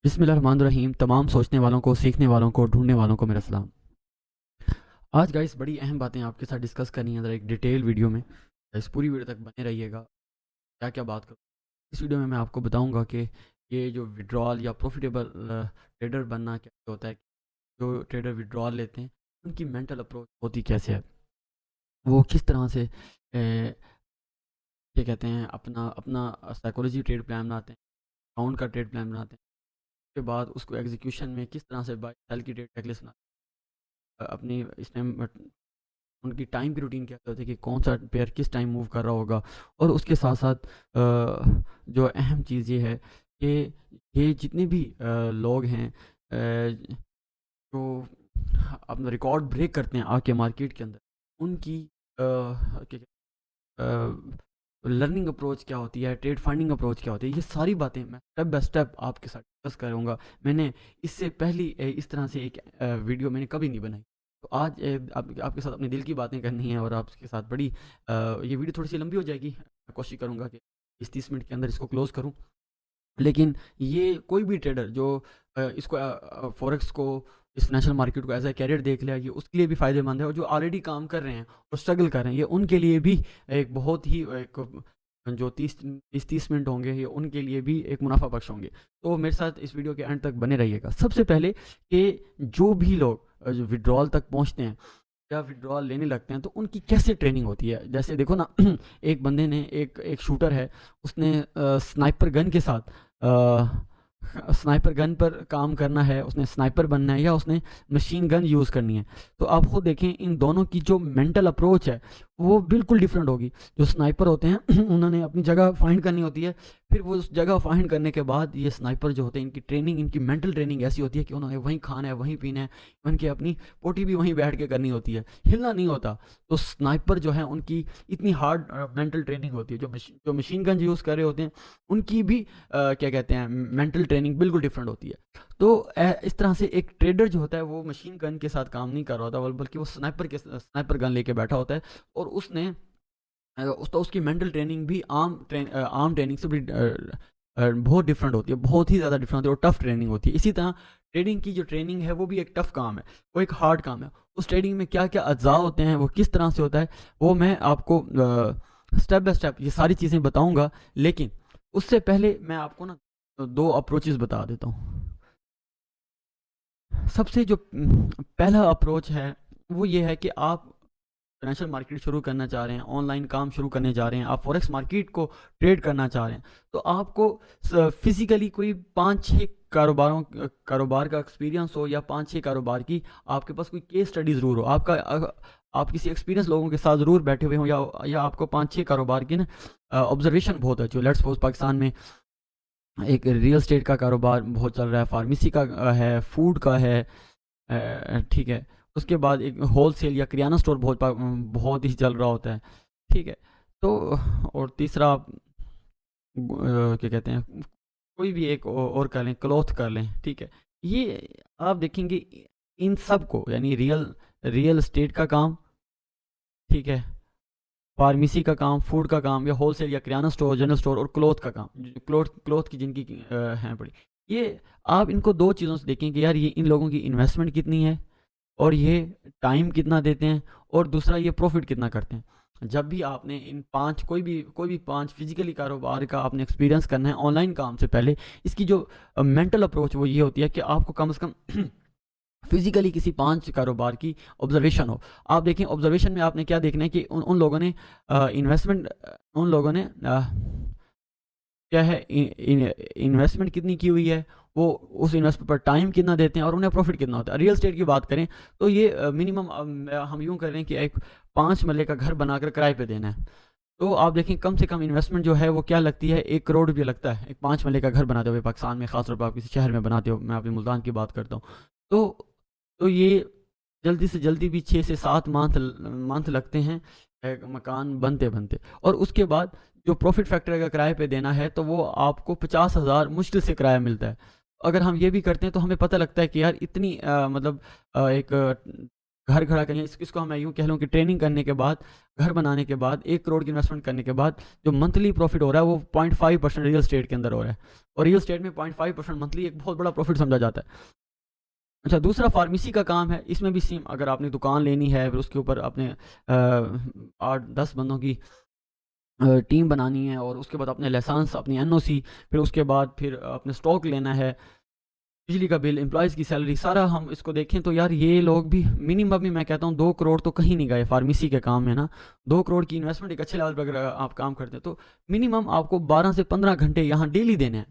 बिस्मिल्लाहिर्रहमानिर्रहीम। तमाम सोचने वालों को, सीखने वालों को, ढूंढने वालों को मेरा सलाम। आज गाइस बड़ी अहम बातें आपके साथ डिस्कस करनी है ज़रा एक डिटेल वीडियो में। इस पूरी वीडियो तक बने रहिएगा। क्या क्या बात करूँ इस वीडियो में, मैं आपको बताऊंगा कि ये जो विड्रॉल या प्रॉफिटेबल ट्रेडर बनना क्या होता है, जो ट्रेडर विड्रॉल लेते हैं उनकी मेंटल अप्रोच होती कैसे है, वो किस तरह से क्या कहते हैं, अपना अपना साइकोलॉजी ट्रेड प्लान बनाते हैं, अकाउंट का ट्रेड प्लान बनाते हैं। उसके बाद उसको एग्जीक्यूशन में किस तरह से बाय सेल की ट्रेड चेकलिस्ट बनाते हैं, अपनी इस टाइम उनकी टाइम की रूटीन क्या होती है कि कौन सा पेयर किस टाइम मूव कर रहा होगा। और उसके साथ साथ जो अहम चीज़ ये है कि ये जितने भी लोग हैं जो अपना रिकॉर्ड ब्रेक करते हैं आके मार्केट के अंदर, उनकी लर्निंग अप्रोच क्या होती है, ट्रेड फाइंडिंग अप्रोच क्या होती है, ये सारी बातें मैं स्टेप बाय स्टेप आपके साथ डिस्कस करूँगा। मैंने इससे पहली इस तरह से एक वीडियो मैंने कभी नहीं बनाई। तो आज आपके साथ अपने दिल की बातें करनी है और आपके साथ बड़ी ये वीडियो थोड़ी सी लंबी हो जाएगी। मैं कोशिश करूँगा कि 20-30 मिनट के अंदर इसको क्लोज़ करूँ। लेकिन ये कोई भी ट्रेडर जो इसको फॉरेक्स को, इस फाइनेंशियल मार्केट को एज ए कैरियर देख लिया, ये उसके लिए भी फ़ायदेमंद है। और जो ऑलरेडी काम कर रहे हैं और स्ट्रगल कर रहे हैं, ये उनके लिए भी एक बहुत ही एक जो 30 मिनट होंगे, ये उनके लिए भी एक मुनाफा बख्श होंगे। तो मेरे साथ इस वीडियो के एंड तक बने रहिएगा। सबसे पहले कि जो भी लोग जो विड्रॉल तक पहुंचते हैं या विड्रॉल लेने लगते हैं, तो उनकी कैसे ट्रेनिंग होती है। जैसे देखो ना एक बंदे ने, एक एक शूटर है, उसने स्नाइपर गन के साथ स्नाइपर गन पर काम करना है, उसने स्नाइपर बनना है या उसने मशीन गन यूज़ करनी है। तो आप खुद देखें इन दोनों की जो मेंटल अप्रोच है वो बिल्कुल डिफरेंट होगी। जो स्नाइपर होते हैं उन्होंने अपनी जगह फाइंड करनी होती है, फिर वो उस जगह फाइंड करने के बाद ये स्नाइपर जो होते हैं, इनकी ट्रेनिंग, इनकी मेंटल ट्रेनिंग ऐसी होती है कि उन्होंने वहीं खाना है, वहीं पीना है, उनकी अपनी पोटी भी वहीं बैठ के करनी होती है, हिलना नहीं होता। तो स्नाइपर जो है उनकी इतनी हार्ड मेंटल ट्रेनिंग होती है। जो मशीन गन यूज़ कर रहे होते हैं उनकी भी क्या कहते हैं, मेंटल ट्रेनिंग बिल्कुल डिफरेंट होती है। तो इस तरह से एक ट्रेडर जो होता है वो मशीन गन के साथ काम नहीं कर रहा होता, बल्कि वो स्नाइपर गन लेके बैठा होता है। और उसने उसकी मेंटल ट्रेनिंग भी आम ट्रेनिंग से बड़ी बहुत डिफरेंट होती है, बहुत ही ज़्यादा डिफरेंट होती है और टफ ट्रेनिंग होती है। इसी तरह ट्रेडिंग की जो ट्रेनिंग है वो भी एक टफ काम है, वो एक हार्ड काम है। उस ट्रेडिंग में क्या क्या अज्जा होते हैं, वो किस तरह से होता है, वो मैं आपको स्टेप बाय स्टेप ये सारी चीज़ें बताऊंगा। लेकिन उससे पहले मैं आपको ना दो अप्रोचेस बता देता हूँ। सबसे जो पहला अप्रोच है वो ये है कि आप फाइनेंशियल मार्केट शुरू करना चाह रहे हैं, ऑनलाइन काम शुरू करने जा रहे हैं, आप फॉरेक्स मार्केट को ट्रेड करना चाह रहे हैं, तो आपको फिजिकली कोई 5-6 कारोबार का एक्सपीरियंस हो, या 5-6 कारोबार की आपके पास कोई केस स्टडी ज़रूर हो। आप किसी एक्सपीरियंस लोगों के साथ ज़रूर बैठे हुए हों, या आपको 5-6 कारोबार की ना ऑब्जर्वेशन बहुत अच्छी हो। लेट्स सपोज पाकिस्तान में एक रियल स्टेट का कारोबार बहुत चल रहा है, फार्मेसी का है, फूड का है, ठीक है। उसके बाद एक होल सेल या किराना स्टोर बहुत ही चल रहा होता है, ठीक है। तो और तीसरा क्या कहते हैं, कोई भी एक और कर लें, क्लॉथ कर लें, ठीक है। ये आप देखेंगे इन सब को, यानी रियल एस्टेट का काम, ठीक है, फार्मेसी का काम, फूड का काम, या होलसेल या किराना स्टोर, जनरल स्टोर, और क्लॉथ का काम, क्लॉथ की जिनकी हैं बड़ी, ये आप इनको दो चीज़ों से देखें कि यार ये इन लोगों की इन्वेस्टमेंट कितनी है, और ये टाइम कितना देते हैं, और दूसरा ये प्रॉफिट कितना करते हैं। जब भी आपने इन पांच कोई भी पांच फिजिकली कारोबार का आपने एक्सपीरियंस करना है ऑनलाइन काम से पहले, इसकी जो मेंटल अप्रोच वो ये होती है कि आपको कम से कम फिजिकली किसी 5 कारोबार की ऑब्जर्वेशन हो। आप देखें ऑब्जर्वेशन में आपने क्या देखना है कि उन उन लोगों ने इन्वेस्टमेंट उन लोगों ने क्या है, इन्वेस्टमेंट कितनी की हुई है, वो उस इन्वेस्टमेंट पर टाइम कितना देते हैं, और उन्हें प्रॉफिट कितना होता है। रियल स्टेट की बात करें तो ये मिनिमम हम यूँ कर रहे हैं कि एक 5 मरले का घर बनाकर किराए पे देना है। तो आप देखें कम से कम इन्वेस्टमेंट जो है वो क्या लगती है, 1 करोड़ रुपये लगता है एक 5 मरले का घर बनाते हुए, पाकिस्तान में खासतौर पर आप किसी शहर में बनाते हो, मैं अपने मुल्तान की बात करता हूँ। तो ये जल्दी से जल्दी भी 6 से 7 मंथ लगते हैं एक मकान बनते बनते। और उसके बाद जो प्रॉफिट फैक्टर का किराए पे देना है, तो वो आपको 50,000 मुश्किल से किराया मिलता है। अगर हम ये भी करते हैं तो हमें पता लगता है कि यार इतनी मतलब एक घर खड़ा करें, इसको हम मैं यूँ कह लूँ कि ट्रेनिंग करने के बाद, घर बनाने के बाद, 1 करोड़ की इन्वेस्टमेंट करने के बाद जो मंथली प्रॉफिट हो रहा है वो 0.5% रियल एस्टेट के अंदर हो रहा है, और रियल एस्टेट में 0.5% मंथली एक बहुत बड़ा प्रॉफिट समझा जाता है। अच्छा, दूसरा फार्मेसी का काम है, इसमें भी सेम, अगर आपने दुकान लेनी है, फिर उसके ऊपर आपने 8-10 बंदों की टीम बनानी है, और उसके बाद अपने लाइसेंस, अपनी एनओसी, फिर उसके बाद फिर अपने स्टॉक लेना है, बिजली का बिल, एम्प्लॉयज़ की सैलरी, सारा हम इसको देखें तो यार ये लोग भी मिनिमम भी मैं कहता हूँ 2 करोड़ तो कहीं नहीं गए फार्मेसी के काम में ना। 2 करोड़ की इन्वेस्टमेंट एक अच्छे लेवल पर अगर आप काम करते हैं तो मिनिमम आपको 12 से 15 घंटे यहाँ डेली देने हैं।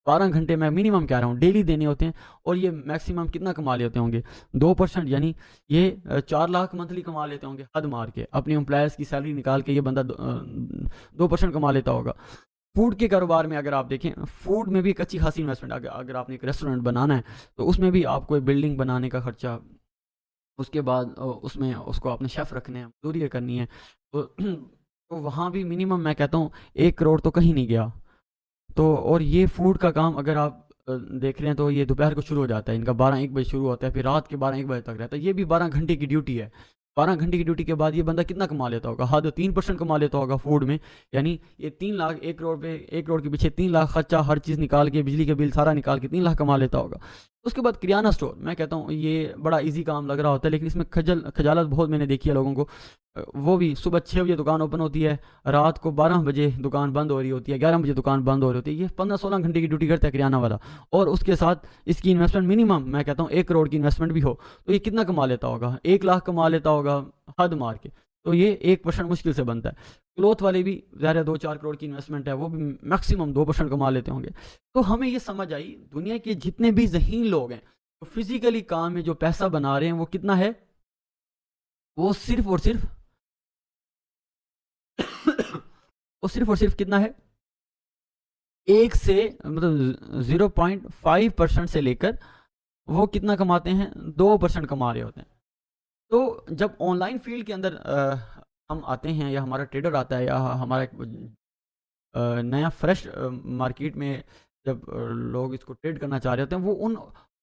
12 घंटे मैं मिनिमम कह रहा हूँ डेली देने होते हैं, और ये मैक्सिमम कितना कमा लेते होंगे? 2%, यानी ये 4 लाख मंथली कमा लेते होंगे हद मार के। अपनी एम्प्लॉयज़ की सैलरी निकाल के ये बंदा 2% कमा लेता होगा। फूड के कारोबार में अगर आप देखें, फूड में भी एक अच्छी खासी इन्वेस्टमेंट, अगर आपने एक रेस्टोरेंट बनाना है तो उसमें भी आपको एक बिल्डिंग बनाने का खर्चा, उसके बाद उसमें उसको अपने शेफ़ रखने हैं, मजदूरी करनी है, तो तो वहाँ भी मिनिमम मैं कहता हूँ 1 करोड़ तो कहीं नहीं गया। तो और ये फूड का काम अगर आप देख रहे हैं तो ये दोपहर को शुरू हो जाता है, इनका 12-1 बजे शुरू होता है, फिर रात के 12-1 बजे तक रहता है। ये भी 12 घंटे की ड्यूटी है। 12 घंटे की ड्यूटी के बाद ये बंदा कितना कमा लेता होगा? हद 3% कमा लेता होगा फूड में। यानी ये 3 लाख, 1 करोड़ पे, 1 करोड़ के पीछे 3 लाख खर्चा, हर चीज़ निकाल के, बिजली का बिल सारा निकाल के 3 लाख कमा लेता होगा। उसके बाद किराना स्टोर, मैं कहता हूँ ये बड़ा ईज़ी काम लग रहा होता है, लेकिन इसमें खजालत बहुत मैंने देखी है लोगों को। वो भी सुबह 6 बजे दुकान ओपन होती है, रात को 12 बजे दुकान बंद हो रही होती है, 11 बजे दुकान बंद हो रही होती है। ये 15-16 घंटे की ड्यूटी करता है किराना वाला, और उसके साथ इसकी इन्वेस्टमेंट मिनिमम मैं कहता हूँ 1 करोड़ की इन्वेस्टमेंट भी हो तो ये कितना कमा लेता होगा? 1 लाख कमा लेता होगा हद मार के। तो ये 1% मुश्किल से बनता है। क्लॉथ वाले भी ज़ाहिर 2-4 करोड़ की इन्वेस्टमेंट है, वो भी मैक्सिमम 2% कमा लेते होंगे। तो हमें ये समझ आई, दुनिया के जितने भी ज़हीन लोग हैं, तो फिजिकली काम में जो पैसा बना रहे हैं वो कितना है? वो सिर्फ और सिर्फ वो सिर्फ और सिर्फ कितना है? 1 से मतलब 0.5% से लेकर वो कितना कमाते हैं? 2% कमा रहे होते हैं। तो जब ऑनलाइन फील्ड के अंदर हम आते हैं, या हमारा ट्रेडर आता है, या हमारा एक नया फ्रेश मार्केट में जब लोग इसको ट्रेड करना चाह रहे होते हैं, वो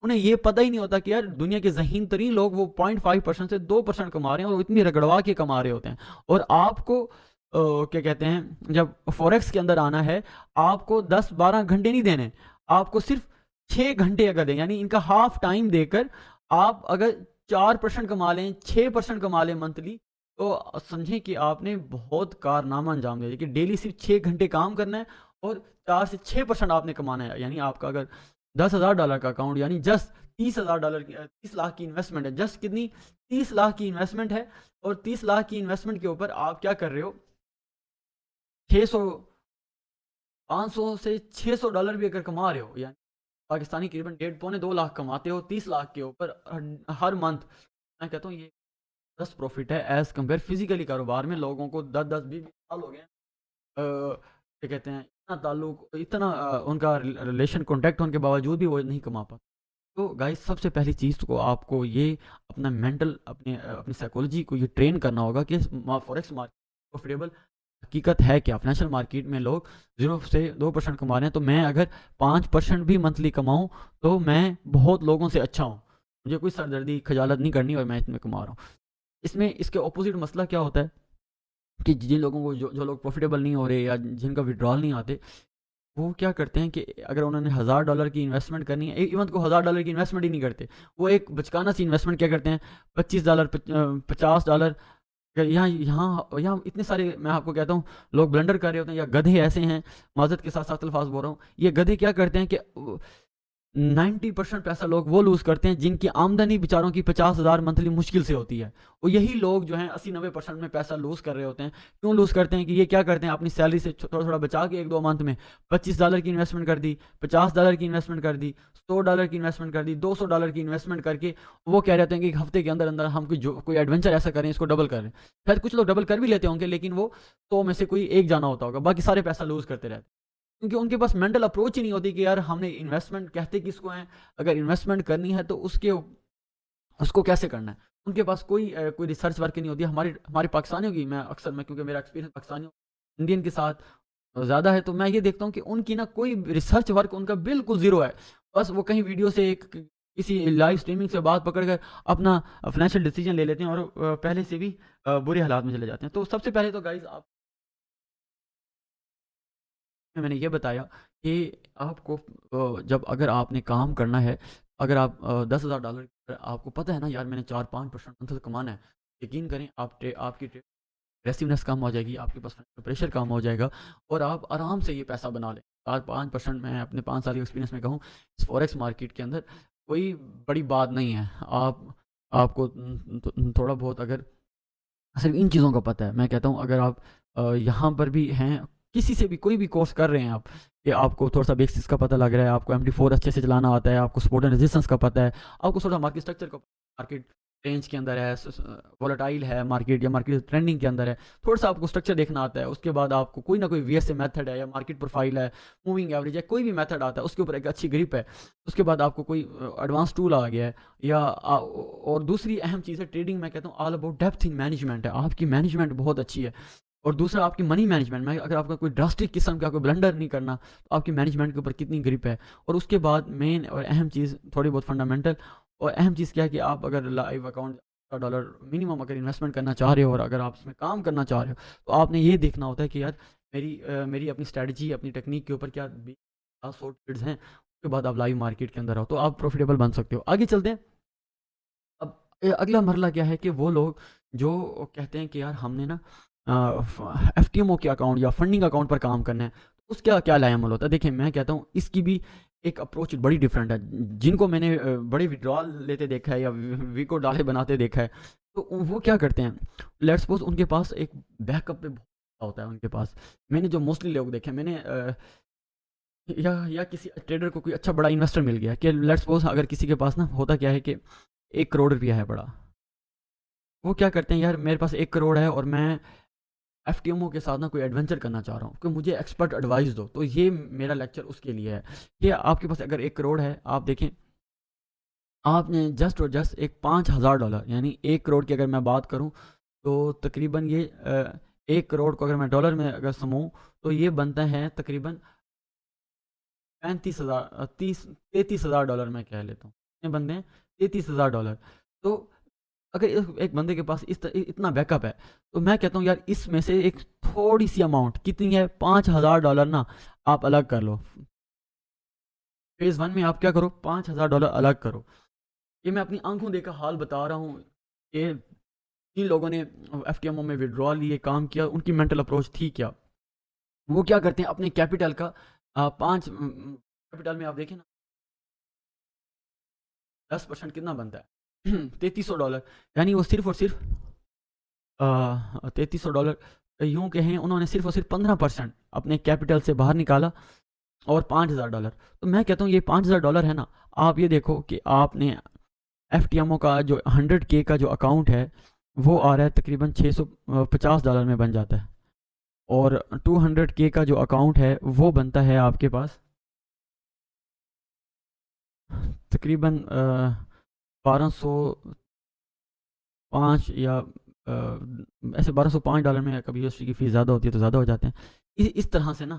उन्हें ये पता ही नहीं होता कि यार दुनिया के ज़हीन तरीन लोग वो 0.5% से 2% कमा रहे हैं, और इतनी रगड़वा के कमा रहे होते हैं। और आपको क्या कहते हैं, जब फॉरेक्स के अंदर आना है, आपको 10-12 घंटे नहीं देने, आपको सिर्फ 6 घंटे अगर दें, यानी इनका हाफ टाइम देकर आप अगर 4% कमा लें, 6% कमा लें मंथली, तो समझें कि आपने बहुत कारनामा अंजाम दिया। कि डेली सिर्फ 6 घंटे काम करना है, और 4 से 6% आपने कमाना है। यानी आपका अगर $10,000 का अकाउंट, यानी जस्ट $30,000 की 30 लाख की इन्वेस्टमेंट है। जस्ट कितनी? 30 लाख की इन्वेस्टमेंट है, और 30 लाख की इन्वेस्टमेंट के ऊपर आप क्या कर रहे हो? 600, 500 से $600 भी अगर कमा रहे हो, यानी पाकिस्तानी करीबन 1.5-2 लाख कमाते हो 30 लाख के ऊपर हर मंथ। मैं कहता हूँ ये दस प्रॉफिट है एज कम्पेयर फिजिकली कारोबार में। लोगों को 10-10 20-20 साल हो गए हैं, क्या कहते हैं, इतना ताल्लुक, इतना उनका रिलेशन कॉन्टैक्ट होने के बावजूद भी वो नहीं कमा पाते। तो गाइस, सबसे पहली चीज़ तो आपको ये अपना मेंटल, अपनी साइकोलॉजी को ये ट्रेन करना होगा कि फॉरेक्स मार्केट प्रॉफिटेबल हकीकत है क्या। फाइनेंशियल मार्केट में लोग 0 से 2% कमा रहे हैं, तो मैं अगर 5% भी मंथली कमाऊं तो मैं बहुत लोगों से अच्छा हूं, मुझे कोई सरदर्दी खजालत नहीं करनी, और मैं इसमें कमा रहा हूँ। इसमें इसके ऑपोजिट मसला क्या होता है कि जिन लोगों को, जो लोग प्रॉफिटेबल नहीं हो रहे, या जिनका विड्रॉल नहीं आते, वो क्या करते हैं कि अगर उन्होंने $1,000 की इन्वेस्टमेंट करनी है, इवन को $1,000 की इन्वेस्टमेंट ही नहीं करते, वो एक बचकाना सी इन्वेस्टमेंट क्या करते हैं, $25, $50, यहाँ यहाँ यहाँ इतने सारे, मैं आपको कहता हूँ, लोग ब्लंडर कर रहे होते हैं, या गधे ऐसे हैं, माजरत के साथ साथ अल्फाज बोल रहा हूँ, ये गधे क्या करते हैं कि 90% पैसा लोग वो लूज़ करते हैं जिनकी आमदनी बेचारों की 50,000 मंथली मुश्किल से होती है। और यही लोग जो हैं 80-90% में पैसा लूज़ कर रहे होते हैं। क्यों लूज़ करते हैं? कि ये क्या करते हैं, अपनी सैलरी से थोड़ा-थोड़ा बचा के 1-2 मंथ में $25 की इन्वेस्टमेंट कर दी, $50 की इन्वेस्टमेंट कर दी, $100 की इन्वेस्टमेंट कर दी, $200 की इन्वेस्टमेंट करके वो कह रहे हैं कि हफ्ते के अंदर-अंदर हम कोई एडवेंचर ऐसा करें, इसको डबल करें। शायद कुछ लोग डबल कर भी लेते होंगे, लेकिन वो 100 में से कोई एक जाना होता होगा, बाकी सारे पैसा लूज़ करते रहते हैं। क्योंकि उनके पास मेंटल अप्रोच ही नहीं होती कि यार हमने इन्वेस्टमेंट कहते किसको हैं, अगर इन्वेस्टमेंट करनी है तो उसको कैसे करना है। उनके पास कोई रिसर्च वर्क ही नहीं होती। हमारी हमारे पाकिस्तानियों की, मैं क्योंकि मेरा एक्सपीरियंस पाकिस्तानियों इंडियन के साथ ज़्यादा है, तो मैं ये देखता हूँ कि उनकी ना कोई रिसर्च वर्क उनका बिल्कुल ज़ीरो है। बस वो कहीं वीडियो से एक किसी लाइव स्ट्रीमिंग से बात पकड़ कर अपना फाइनेंशियल डिसीजन ले लेते हैं और पहले से भी बुरे हालात में चले जाते हैं। तो सबसे पहले तो गाइज आप, मैंने ये बताया कि आपको जब अगर आपने काम करना है, अगर आप $10,000 आपको पता है ना यार मैंने 4-5% मंथली कमाना है, यकीन करें आपकी एग्रेसिवनेस कम हो जाएगी, आपके पास फाइनेंशियल प्रेशर कम हो जाएगा और आप आराम से ये पैसा बना लें। 4-5% मैं अपने 5 साल के एक्सपीरियंस में कहूँ, इस फॉरेक्स मार्केट के अंदर कोई बड़ी बात नहीं है। आपको थोड़ा बहुत अगर सिर्फ इन चीज़ों का पता है, मैं कहता हूँ अगर आप यहाँ पर भी हैं, किसी से भी कोई भी कोर्स कर रहे हैं आप, कि आपको थोड़ा सा बेसिक्स का पता लग रहा है, आपको MT4 अच्छे से चलाना आता है, आपको सपोर्ट एंड रेजिस्टेंस का पता है, आपको थोड़ा मार्केट स्ट्रक्चर का, मार्केट रेंज के अंदर है, वोलेटाइल है मार्केट या मार्केट ट्रेंडिंग के अंदर है, थोड़ा सा आपको स्ट्रक्चर देखना आता है, उसके बाद आपको कोई ना कोई VSA मेथड है या मार्केट प्रोफाइल है, मूविंग एवरेज है, कोई भी मेथड आता है उसके ऊपर एक अच्छी ग्रिप है, उसके बाद आपको कोई एडवांस टूल आ गया है या और दूसरी अहम चीज़ है ट्रेडिंग, मैं कहता हूँ all about depth in management है, आपकी मैनेजमेंट बहुत अच्छी है। और दूसरा आपकी मनी मैनेजमेंट में अगर आपका कोई ड्रास्टिक किस्म का कोई ब्लंडर नहीं करना, तो आपकी मैनेजमेंट के ऊपर कितनी ग्रिप है। और उसके बाद मेन और अहम चीज़, थोड़ी बहुत फंडामेंटल और अहम चीज़ क्या है कि आप अगर लाइव अकाउंट का डॉलर मिनिमम अगर इन्वेस्टमेंट करना चाह रहे हो और अगर आप इसमें काम करना चाह रहे हो, तो आपने ये देखना होता है कि यार मेरी अपनी स्ट्रैटेजी, अपनी टेक्निक के ऊपर क्या सॉर्ट ट्रेड्स हैं, उसके बाद आप लाइव मार्केट के अंदर आओ तो आप प्रॉफिटेबल बन सकते हो। आगे चलते हैं। अब अगला मरला क्या है कि वो लोग जो कहते हैं कि यार हमने ना FTMO के अकाउंट या फंडिंग अकाउंट पर काम करना है, तो उसका क्या लाएमल होता है। देखिए मैं कहता हूँ इसकी भी एक अप्रोच बड़ी डिफरेंट है। जिनको मैंने बड़े विड्रॉल लेते देखा है या वीको डाले बनाते देखा है, तो वो क्या करते हैं, लेट्स सपोज उनके पास एक बैकअप पे बहुत होता है उनके पास। मैंने जो मोस्टली लोग देखे, मैंने या किसी ट्रेडर को कोई अच्छा बड़ा इन्वेस्टर मिल गया कि लेट्स सपोज अगर किसी के पास ना होता क्या है कि 1 करोड़ रुपया है बड़ा, वो क्या करते हैं यार मेरे पास 1 करोड़ है और मैं FTMO के साथ ना कोई एडवेंचर करना चाह रहा हूँ कि मुझे एक्सपर्ट एडवाइस दो, तो ये मेरा लेक्चर उसके लिए है कि आपके पास अगर 1 करोड़ है, आप देखें आपने जस्ट और जस्ट एक $5,000 यानी 1 करोड़ की अगर मैं बात करूँ, तो तकरीबन ये 1 करोड़ को अगर मैं डॉलर में अगर समूँ तो ये बनता है तकरीबन 35,000 तीस $33,000 मैं कह लेता हूँ, कितने बनते हैं $33,000। तो अगर एक बंदे के पास इतना बैकअप है, तो मैं कहता हूँ यार इसमें से एक थोड़ी सी अमाउंट कितनी है, $5,000 ना आप अलग कर लो। फेज़ 1 में आप क्या करो, $5,000 अलग करो। ये मैं अपनी आंखों देखा हाल बता रहा हूँ कि जिन लोगों ने FTMO में विड्रॉल लिए काम किया, उनकी मेंटल अप्रोच थी क्या। वो क्या करते हैं अपने कैपिटल का 5 कैपिटल में आप देखें ना 10% कितना बनता है $3,300, यानी वो सिर्फ और सिर्फ $3,300 यूं कहें, उन्होंने सिर्फ और सिर्फ 15% अपने कैपिटल से बाहर निकाला और $5,000। तो मैं कहता हूँ ये $5,000 है ना, आप ये देखो कि आपने FTMO का जो 100K का जो अकाउंट है वो आ रहा है तकरीबन $650 में बन जाता है, और 200K का जो अकाउंट है वो बनता है आपके पास तकरीबन 1205 या ऐसे $1205 में, कभी यूएसडी की फ़ीस ज़्यादा होती है तो ज़्यादा हो जाते हैं। इस तरह से ना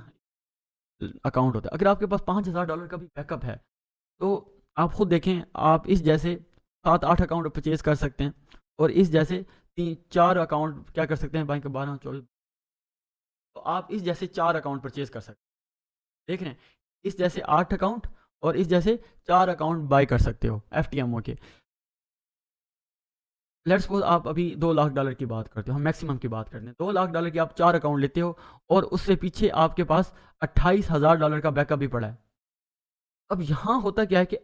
अकाउंट होता है। अगर आपके पास $5,000 का भी बैकअप है, तो आप खुद देखें, आप इस जैसे 7-8 अकाउंट परचेज़ कर सकते हैं और इस जैसे 3-4 अकाउंट क्या कर सकते हैं, बैंक 12-24, तो आप इस जैसे 4 अकाउंट परचेज़ कर सकते हैं। देख रहे हैं? इस जैसे 8 अकाउंट और इस जैसे 4 अकाउंट बाय कर सकते हो FTMO के। लेट्स सपोज आप अभी $2 लाख की बात करते हो, हम मैक्सिमम की बात करते हैं, $2 लाख की आप 4 अकाउंट लेते हो और उससे पीछे आपके पास $28,000 का बैकअप भी पड़ा है। अब यहाँ होता क्या है कि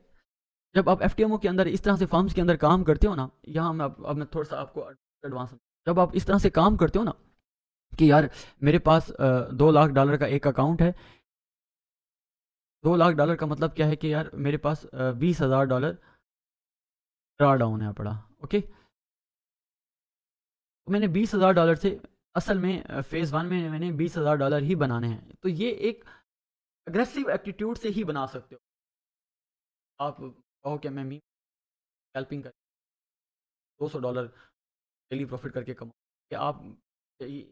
जब आप FTMO के अंदर इस तरह से फर्म्स के अंदर काम करते हो ना, यहाँ मैं अब मैं थोड़ा सा आपको एडवांस, जब आप इस तरह से काम करते हो ना कि यार मेरे पास $2 लाख का एक अकाउंट है, $2 लाख का मतलब क्या है कि यार मेरे पास $20,000 ड्रा डाउन है पड़ा, ओके। तो मैंने $20,000 से असल में फेज़ 1 में मैंने $20,000 ही बनाने हैं, तो ये एक अग्रेसिव एटीट्यूड से ही बना सकते हो। आप कहो कि मैं मी स्कैल्पिंग कर $200 डेली प्रॉफिट करके कमाऊँ, कि आप ये नहीं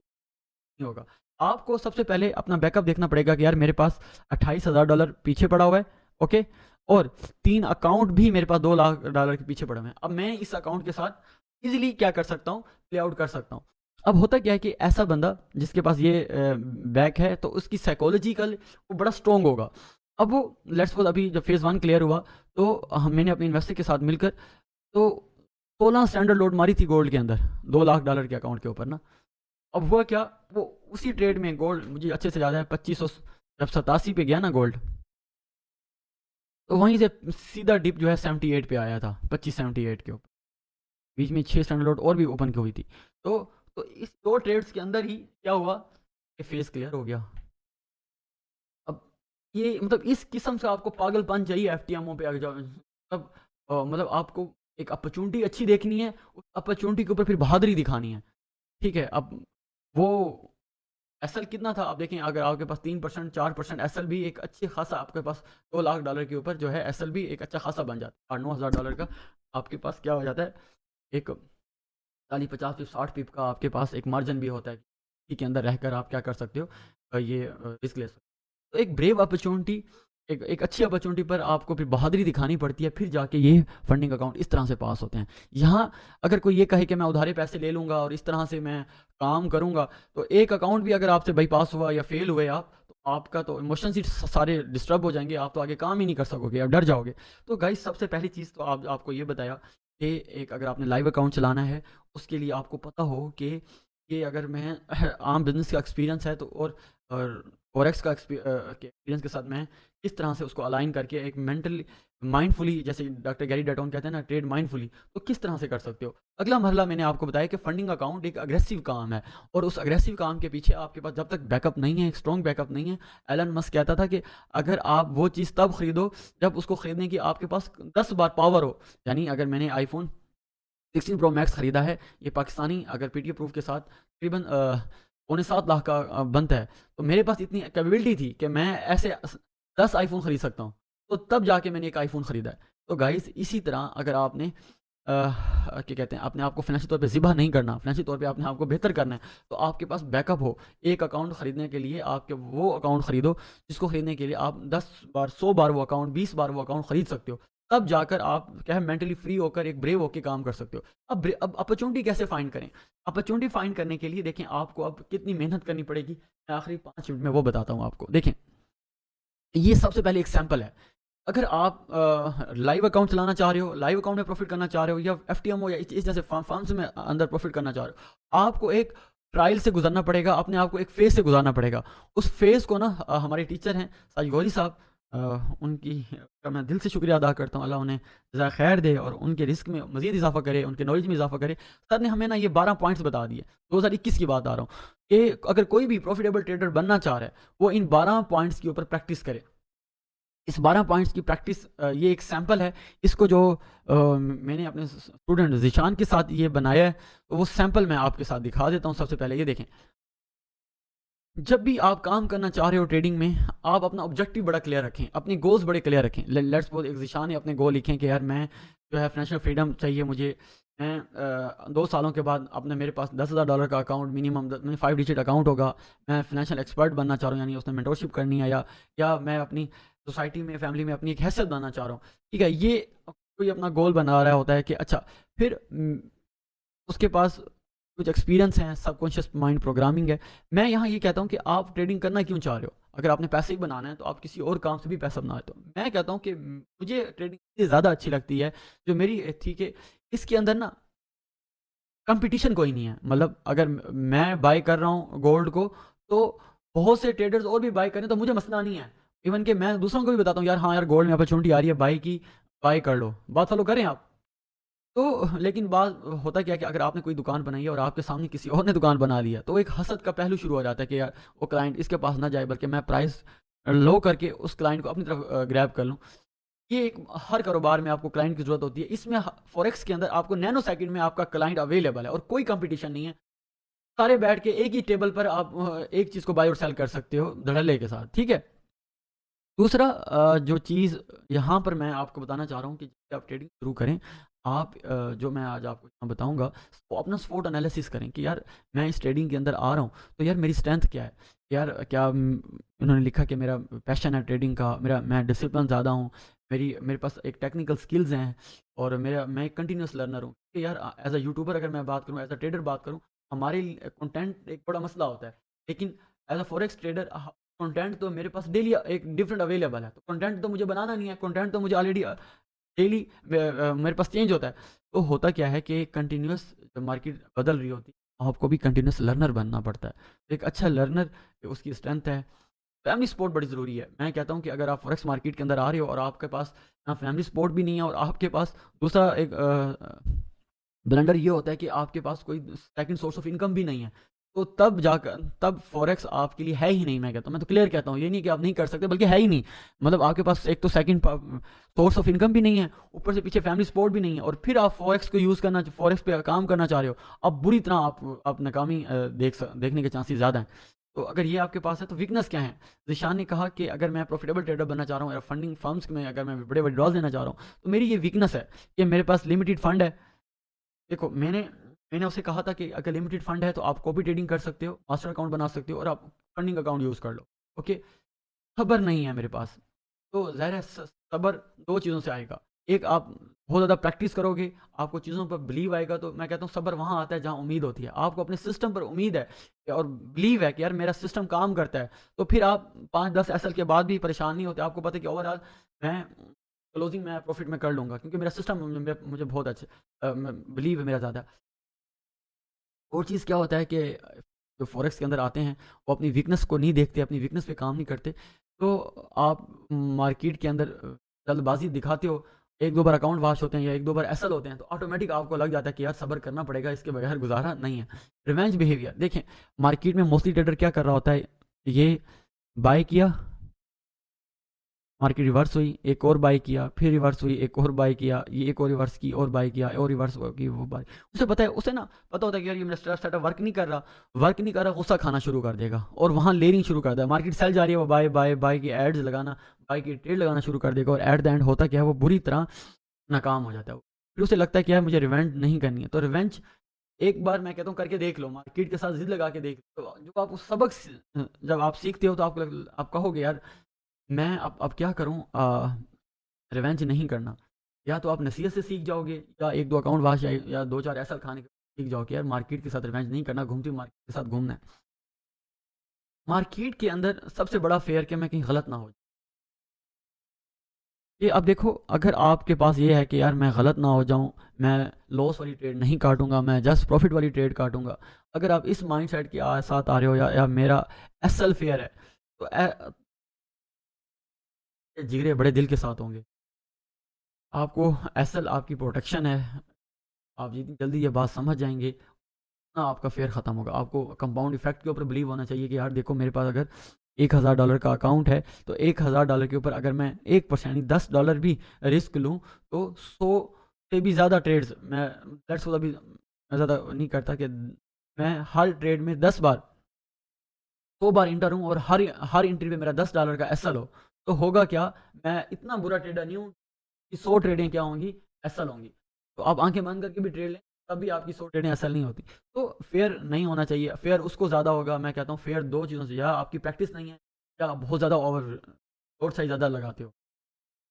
होगा। आपको सबसे पहले अपना बैकअप देखना पड़ेगा कि यार मेरे पास $28,000 पीछे पड़ा हुआ है, ओके। और 3 अकाउंट भी मेरे पास $2 लाख के पीछे पड़े हुए हैं। अब मैं इस अकाउंट के साथ ईजिली क्या कर सकता हूँ, प्ले आउट कर सकता हूँ। अब होता क्या है कि ऐसा बंदा जिसके पास ये बैक है, तो उसकी साइकोलॉजिकल वो बड़ा स्ट्रॉन्ग होगा। अब वो लेट्स सपोज अभी जब फेज़ 1 क्लियर हुआ, तो मैंने अपने इन्वेस्टर के साथ मिलकर तो 16 स्टैंडर्ड लोड मारी थी गोल्ड के अंदर, $2 लाख के अकाउंट के ऊपर ना। अब हुआ क्या, वो उसी ट्रेड में गोल्ड मुझे अच्छे से याद है 2500 जब 87 पे गया ना गोल्ड, तो वहीं से सीधा डिप जो है 78 पे आया था, 2578 के ऊपर। बीच में 6 स्टैंडर्ड लोड और भी ओपन की हुई थी। तो इस 2 ट्रेड्स के अंदर ही क्या हुआ कि फेस क्लियर हो गया। अब ये मतलब इस किस्म से आपको पागलपन चाहिए एफटीएमओ पे आगे जाओ, मतलब आपको एक अपॉर्चुनिटी अच्छी देखनी है, उस अपॉर्चुनिटी के ऊपर फिर बहादुरी दिखानी है। ठीक है, अब वो एसएल कितना था आप देखें, अगर आपके पास 3% 4% एसएल भी एक अच्छे खासा, आपके पास $2 लाख के ऊपर जो है एसएल भी एक अच्छा खासा बन जाता है, 8-9 हज़ार डॉलर का आपके पास क्या हो जाता है, एक 40-50 पिप 60 पिप का आपके पास एक मार्जिन भी होता है, इसी के अंदर रहकर आप क्या कर सकते हो, ये रिस्क ले सकते हो। तो एक ब्रेव अपॉर्चुनिटी, एक अच्छी अपॉर्चुनिटी पर आपको फिर बहादुरी दिखानी पड़ती है, फिर जाके ये फंडिंग अकाउंट इस तरह से पास होते हैं। यहाँ अगर कोई ये कहे कि मैं उधारे पैसे ले लूँगा और इस तरह से मैं काम करूँगा, तो एक अकाउंट भी अगर आपसे बाईपास हुआ या फेल हुए आप, तो आपका तो इमोशंस ही सारे डिस्टर्ब हो जाएंगे, आप तो आगे काम ही नहीं कर सकोगे, आप डर जाओगे। तो गाइस सबसे पहली चीज़ तो आपको ये बताया कि एक अगर आपने लाइव अकाउंट चलाना है, उसके लिए आपको पता हो कि ये अगर मैं आम बिजनेस का एक्सपीरियंस है तो, और फॉरेक्स का एक्सपीरियंस के साथ मैं किस तरह से उसको अलाइन करके एक मेंटली माइंडफुली, जैसे डॉक्टर गैरी डेटोन कहते हैं ना, ट्रेड माइंडफुली, तो किस तरह से कर सकते हो। अगला मरला मैंने आपको बताया कि फंडिंग अकाउंट एक अग्रेसिव काम है, और उस अग्रेसिव काम के पीछे आपके पास जब तक बैकअप नहीं है, एक स्ट्रॉन्ग बैकअप नहीं है, एलन मस्क कहता था कि अगर आप वो चीज़ तब खरीदो जब उसको खरीदने की आपके पास 10 बार पावर हो। यानी अगर मैंने आईफोन 16 प्रो मैक्स खरीदा है, ये पाकिस्तानी अगर पीटीए प्रूफ के साथ तकरीबन 7.25 लाख का बनता है, तो मेरे पास इतनी कैपेबिलिटी थी कि मैं ऐसे 10 आईफोन खरीद सकता हूँ, तो तब जाके मैंने एक आईफोन खरीदा है। तो गाइस इसी तरह अगर आपने क्या कहते हैं, अपने आप को फाइनेंशियल तौर पे ज़िबा नहीं करना, फाइनेंशियल तौर पे अपने आप को बेहतर करना है, तो आपके पास बैकअप हो। एक अकाउंट खरीदने के लिए आपके वो अकाउंट खरीदो जिसको खरीदने के लिए आप 10 बार 100 बार वो अकाउंट 20 बार वो अकाउंट खरीद सकते हो। तब जाकर आप क्या है मेंटली फ्री होकर एक ब्रेव होकर काम कर सकते हो। अब अपॉर्चुनिटी कैसे फाइंड करें, अपॉर्चुनिटी फाइंड करने के लिए देखें आपको अब कितनी मेहनत करनी पड़ेगी, मैं आखिरी 5 मिनट में वो बताता हूँ आपको। देखें, ये सबसे पहले एक सैंपल है। अगर आप लाइव अकाउंट चलाना चाह रहे हो, लाइव अकाउंट में प्रॉफिट करना चाह रहे हो, या एफटीएमओ या इस जैसे फर्म्स में अंदर प्रॉफिट करना चाह रहे हो, आपको एक ट्रायल से गुजरना पड़ेगा, अपने आप को एक फेज से गुजारना पड़ेगा। उस फेज को ना हमारे टीचर हैं साजिद गौरी साहब, उनकी का मैं दिल से शुक्रिया अदा करता हूँ, अल्लाह उन्हें जज़ा खैर दे और उनके रिस्क में मज़ीद इजाफा करे, उनके नॉलेज में इजाफा करे। सर ने हमें ना ये 12 पॉइंट्स बता दिए, 2021 की बात आ रहा हूँ, कि अगर कोई भी प्रॉफिटेबल ट्रेडर बनना चाह रहा है, वो इन 12 पॉइंट्स के ऊपर प्रैक्टिस करे। इस 12 पॉइंट्स की प्रैक्टिस, ये एक सैंपल है, इसको जो मैंने अपने स्टूडेंट ज़िशान के साथ ये बनाया है, तो वो सैंपल मैं आपके साथ दिखा देता हूँ। सबसे पहले ये देखें, जब भी आप काम करना चाह रहे हो ट्रेडिंग में, आप अपना ऑब्जेक्टिव बड़ा क्लियर रखें, अपने गोल्स बड़े क्लियर रखें। लेट्स सपोज एक ज़िशान ने अपने गोल लिखे कि यार मैं जो है फाइनेंशियल फ्रीडम चाहिए मुझे, मैं 2 सालों के बाद अपने मेरे पास $10,000 का अकाउंट मिनिमम 5 डिजिट अकाउंट होगा, मैं फाइनेंशियल एक्सपर्ट बनना चाह रहा हूँ, यानी उसने मेंटरशिप करनी है, या मैं अपनी सोसाइटी में, फैमिली में अपनी एक हैसियत बनाना चाह रहा हूँ। ठीक है, ये कोई अपना गोल बना रहा होता है कि अच्छा, फिर उसके पास कुछ एक्सपीरियंस है, सबकॉन्शियस माइंड प्रोग्रामिंग है। मैं यहाँ ये कहता हूँ कि आप ट्रेडिंग करना क्यों चाह रहे हो, अगर आपने पैसे ही बनाना है तो आप किसी और काम से भी पैसा बना, तो मैं कहता हूँ कि मुझे ट्रेडिंग इसलिए ज़्यादा अच्छी लगती है, जो मेरी थी कि इसके अंदर ना कंपटीशन कोई नहीं है। मतलब अगर मैं बाय कर रहा हूँ गोल्ड को, तो बहुत से ट्रेडर्स और भी बाय करें तो मुझे मसला नहीं है। इवन कि मैं दूसरों को भी बताता हूँ, यार हाँ यार गोल्ड में अपॉर्चुनिटी आ रही है बाय की, बाय कर लो, बात फॉलो करें आप। तो लेकिन बात होता क्या है कि अगर आपने कोई दुकान बनाई है और आपके सामने किसी और ने दुकान बना लिया, तो एक हसद का पहलू शुरू हो जाता है कि यार वो क्लाइंट इसके पास ना जाए, बल्कि मैं प्राइस लो करके उस क्लाइंट को अपनी तरफ ग्रैब कर लूँ। ये एक हर कारोबार में आपको क्लाइंट की ज़रूरत होती है। इसमें फॉरेक्स के अंदर आपको नैनो सेकंड में आपका क्लाइंट अवेलेबल है और कोई कंपटीशन नहीं है। सारे बैठ के एक ही टेबल पर आप एक चीज़ को बाय और सेल कर सकते हो धड़ल्ले के साथ। ठीक है, दूसरा जो चीज़ यहाँ पर मैं आपको बताना चाह रहा हूँ कि जब आप ट्रेडिंग शुरू करें, आप जो मैं आज आपको यहाँ बताऊँगा, वो अपना SWOT एनालिसिस करें कि यार मैं इस ट्रेडिंग के अंदर आ रहा हूँ, तो यार मेरी स्ट्रेंथ क्या है? यार क्या उन्होंने लिखा कि मेरा पैशन है ट्रेडिंग का, मैं डिसिप्लिन ज़्यादा हूँ, मेरे पास एक टेक्निकल स्किल्स हैं और मैं एक कंटिन्यूअस लर्नर हूँ। कि यार एज़ अ यूट्यूबर अगर मैं बात करूँ, एज़ अ ट्रेडर बात करूँ, हमारे लिए कंटेंट एक बड़ा मसला होता है। लेकिन as a forex trader content तो मेरे पास डेली एक डिफरेंट अवेलेबल है। तो कंटेंट तो मुझे बनाना नहीं है, कंटेंट तो मुझे ऑलरेडी डेली मेरे पास चेंज होता है। तो होता क्या है कि कंटिन्यूअस जब मार्केट बदल रही होती है, आपको भी कंटिन्यूअस लर्नर बनना पड़ता है। तो एक अच्छा लर्नर उसकी स्ट्रेंथ है। फैमिली सपोर्ट बड़ी ज़रूरी है। मैं कहता हूँ कि अगर आप फॉरेक्स मार्केट के अंदर आ रहे हो और आपके पास ना फैमिली सपोर्ट भी नहीं है और आपके पास दूसरा एक ब्लंडर ये होता है कि आपके पास कोई सेकंड सोर्स ऑफ इनकम भी नहीं है, तो तब फॉरेक्स आपके लिए है ही नहीं। मैं कहता हूँ, मैं तो क्लियर कहता हूँ, ये नहीं कि आप नहीं कर सकते, बल्कि है ही नहीं। मतलब आपके पास एक तो सेकंड सोर्स ऑफ इनकम भी नहीं है, ऊपर से पीछे फैमिली सपोर्ट भी नहीं है, और फिर आप फॉरेक्स को यूज़ करना, फॉरेक्स पे काम करना चाह रहे हो, अब बुरी तरह आप नाकामी देखने के चांसेस ज़्यादा हैं। तो अगर ये आपके पास है तो वीकनेस क्या है? जिशान ने कहा कि अगर मैं प्रॉफिटेबल ट्रेडर बनना चाह रहा हूँ या फंडिंग फर्म्स में अगर मैं बड़े विड्रॉल देना चाह रहा हूँ, तो मेरी ये वीकनेस है कि मेरे पास लिमिटेड फंड है। देखो, मैंने उसे कहा था कि अगर लिमिटेड फंड है तो आप कॉपी ट्रेडिंग कर सकते हो, मास्टर अकाउंट बना सकते हो और आप फंडिंग अकाउंट यूज़ कर लो। ओके, सब्र नहीं है मेरे पास। तो ज़ाहिर है सब्र दो चीज़ों से आएगा। एक, आप बहुत ज़्यादा प्रैक्टिस करोगे, आपको चीज़ों पर बिलीव आएगा, तो मैं कहता हूँ सब्र वहाँ आता है जहाँ उम्मीद होती है। आपको अपने सिस्टम पर उम्मीद है और बिलीव है कि यार मेरा सिस्टम काम करता है, तो फिर आप 5-10 एसएल के बाद भी परेशान नहीं होते। आपको पता है कि ओवरऑल मैं क्लोजिंग में प्रॉफिट में कर लूँगा, क्योंकि मेरा सिस्टम मुझे बहुत अच्छे बिलीव है मेरा ज़्यादा। और चीज़ क्या होता है कि जो फॉरेक्स के अंदर आते हैं, वो अपनी वीकनेस को नहीं देखते, अपनी वीकनेस पे काम नहीं करते। तो आप मार्केट के अंदर जल्दबाजी दिखाते हो, 1-2 बार अकाउंट वॉश होते हैं या 1-2 बार एसएल होते हैं, तो ऑटोमेटिक आपको लग जाता है कि यार सब्र करना पड़ेगा, इसके बगैर गुजारा नहीं है। रिवेंज बिहेवियर देखें, मार्केट में मोस्टली ट्रेडर क्या कर रहा होता है, ये बाय किया, मार्केट रिवर्स हुई, एक और बाय किया, फिर रिवर्स हुई, एक और बाय किया, ये एक और रिवर्स की और बाय किया, और रिवर्स की वो बाय। उसे पता है, उसे ना पता होता है कि यार ये मेरा सेटअप वर्क नहीं कर रहा, गुस्सा खाना शुरू कर देगा और वहाँ लेनी शुरू कर देगा। मार्केट सेल जा रही है, वो बाय बाय बाय की एड्स लगाना, बाय की ट्रेड लगाना शुरू कर देगा, और एट द एंड होता क्या है, वो बुरी तरह नाकाम हो जाता है। फिर उसे लगता है कि यार मुझे रिवेंज नहीं करनी है। तो रिवेंज एक बार मैं कहता हूँ करके देख लो, मार्केट के साथ जिद लगा के देख लो। तो जो आप उस जब आप सीखते हो, तो आप कहोगे यार मैं अब क्या करूँ, रिवेंज नहीं करना। या तो आप नसीहत से सीख जाओगे, या 1-2 अकाउंट वॉश या 2-4 ऐसा खाने के सीख जाओगे, यार मार्केट के साथ रिवेंज नहीं करना, घूमती मार्केट के साथ घूमना है। मार्केट के अंदर सबसे बड़ा फेयर कि मैं कहीं गलत ना हो। ये अब देखो, अगर आपके पास ये है कि यार मैं गलत ना हो जाऊं, मैं लॉस वाली ट्रेड नहीं काटूंगा, मैं जस्ट प्रॉफिट वाली ट्रेड काटूंगा, अगर आप इस माइंडसेट के साथ आ रहे हो, या मेरा एसल फेयर है, तो जिगरे बड़े दिल के साथ होंगे। आपको एसल आपकी प्रोटेक्शन है। आप जितनी जल्दी ये बात समझ जाएंगे, ना आपका फेयर ख़त्म होगा। आपको कंपाउंड इफेक्ट के ऊपर बिलीव होना चाहिए कि यार देखो, मेरे पास अगर $1000 का अकाउंट है, तो $1000 के ऊपर अगर मैं 1% नहीं, $10 भी रिस्क लूँ, तो 100 से भी ज़्यादा ट्रेड्स मैं, दैट्स भी मैं ज़्यादा नहीं करता कि मैं हर ट्रेड में 10 बार, 100 बार इंटर हूँ, और हर हर एंट्री पे मेरा $10 का एसएल हो, तो होगा क्या, मैं इतना बुरा ट्रेडर नहीं हूँ कि 100 ट्रेडें क्या होंगी, एसएल होंगी। तो आप आंखें बंद करके भी ट्रेड लें, तब भी आपकी 100 ट्रेडें एसएल नहीं होती। तो फेयर नहीं होना चाहिए। फेयर उसको ज़्यादा होगा, मैं कहता हूँ फेयर दो चीज़ों से, या आपकी प्रैक्टिस नहीं है, या आप बहुत ज़्यादा ओवर लोड साइज ज़्यादा लगाते हो।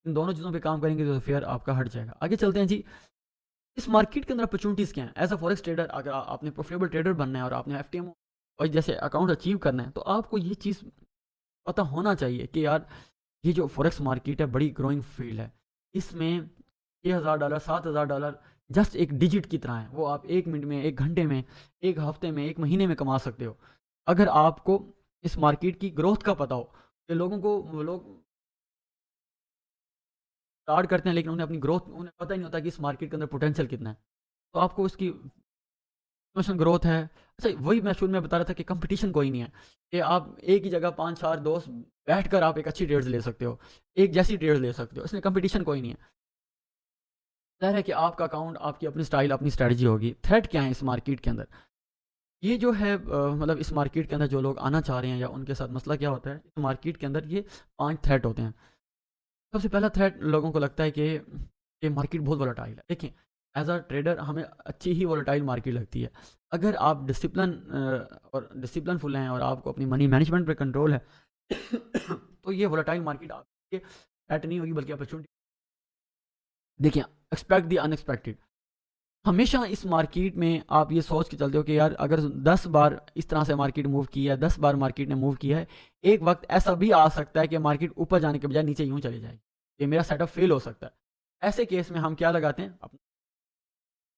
इन दोनों चीज़ों पे काम करेंगे तो फेयर आपका हट जाएगा। आगे चलते हैं जी। इस मार्केट के अंदर अपॉर्चुनिटीज़ क्या हैं? एज अ फॉरेक्स ट्रेडर, अगर आपने प्रोफिटेबल ट्रेडर बनना है और आपने एफटीएम और जैसे अकाउंट अचीव करना है, तो आपको ये चीज़ पता होना चाहिए कि यार ये जो फॉरेक्स मार्केट है, बड़ी ग्रोइंग फील्ड है। इसमें $6000, $7000 जस्ट एक डिजिट की तरह है। वो आप 1 मिनट में, 1 घंटे में, 1 हफ्ते में, 1 महीने में कमा सकते हो, अगर आपको इस मार्केट की ग्रोथ का पता हो। कि लोग स्टार्ट करते हैं, लेकिन उन्हें पता ही नहीं होता कि इस मार्केट के अंदर पोटेंशियल कितना है। तो आपको इसकी इमोशनल ग्रोथ है। अच्छा, वही मैं शुरू में बता रहा था कि कंपटीशन कोई नहीं है, कि आप एक ही जगह 5-4 दोस्त बैठकर आप एक अच्छी ट्रेड्स ले सकते हो, एक जैसी ट्रेड्स ले सकते हो, इसमें कंपटीशन कोई नहीं है। ज़ाहिर है कि आपका अकाउंट, आपकी अपनी स्टाइल, अपनी स्ट्रैटेजी होगी। थ्रेट क्या है इस मार्केट के अंदर? ये जो है मतलब इस मार्केट के अंदर जो लोग आना चाह रहे हैं, या उनके साथ मसला क्या होता है, इस मार्केट के अंदर ये 5 थ्रेट होते हैं। सबसे पहला थ्रेट लोगों को लगता है कि ये मार्केट बहुत वोलेटाइल है। देखिए, एज अ ट्रेडर हमें अच्छी ही वोलेटाइल मार्केट लगती है। अगर आप और डिसिप्लिनफुल हैं और आपको अपनी मनी मैनेजमेंट पे कंट्रोल है तो ये वोलेटाइल मार्केट आपके सेट नहीं होगी, बल्कि अपॉर्चुनिटी। देखिए, एक्सपेक्ट द अनएक्सपेक्टेड। हमेशा इस मार्केट में आप ये सोच के चलते हो कि यार अगर 10 बार इस तरह से मार्केट मूव की है, 10 बार मार्केट ने मूव किया है, एक वक्त ऐसा भी आ सकता है कि मार्केट ऊपर जाने के बजाय नीचे यूं चली जाएगी, ये मेरा सेटअप फेल हो सकता है। ऐसे केस में हम क्या लगाते हैं, अपना